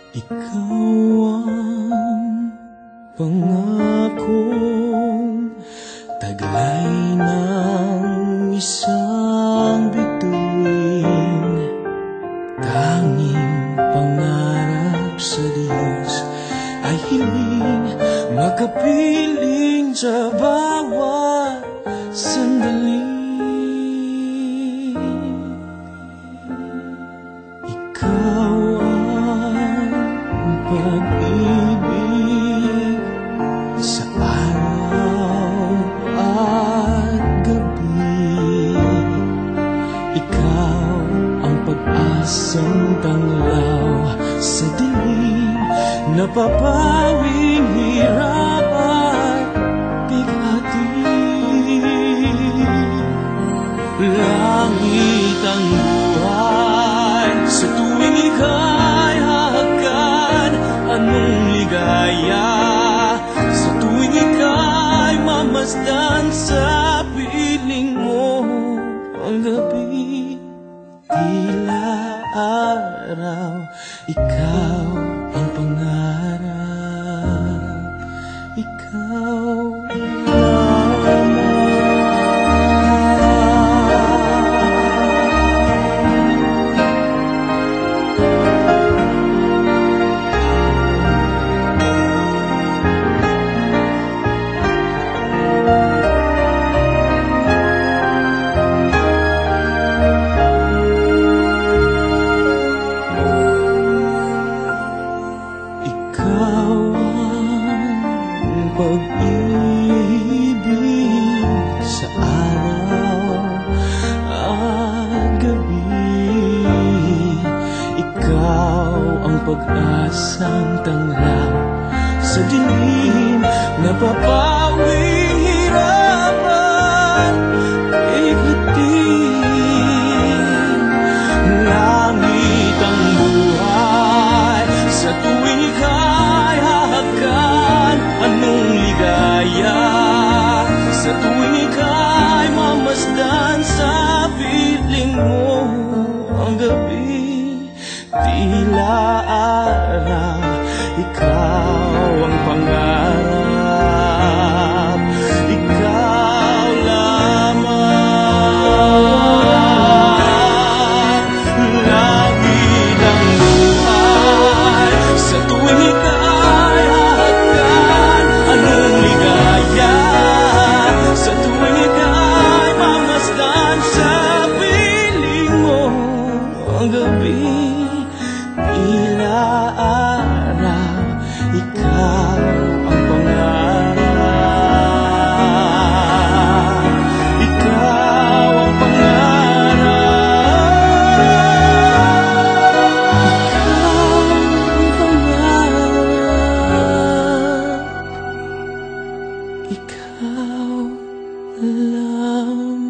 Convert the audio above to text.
Ikaw ang pangakong taglay ng isang bituin, tanging pangarap sa Diyos ay hiling makapiling sa bawat sandali. Ikaw pag-ibig sa araw at gabi. Ikaw ang pag-asang tanglaw sa dilim, napapawing hirap at bighati. Langit ang buhay sa tuwing ika'y hahagkan. Anong ligaya sa tuwing ika'y mamasdan sa piling mo. Ang gabi, tila araw, ikaw ang pangarap, ikaw pag-ibig sa araw at gabi. Ikaw ang pag-asang tanglaw sa dilim, napapawing hirap at bighati. Langit ang buhay sa tuwing ika'y hahagkan. Anong ligaya sa tuwing ika'y mamasdan sa piling mo. Ang gabi, tila araw, ikaw ang pangarap, ikaw lamang. Langit ang buhay sa tuwing ika'y hahagkan. Anong ligaya sa tuwing ika'y mamasdan sa piling mo. Ang gabi, tila araw, ikaw ang pangarap, ikaw ang pangarap, ikaw ang pangarap, ikaw lamang.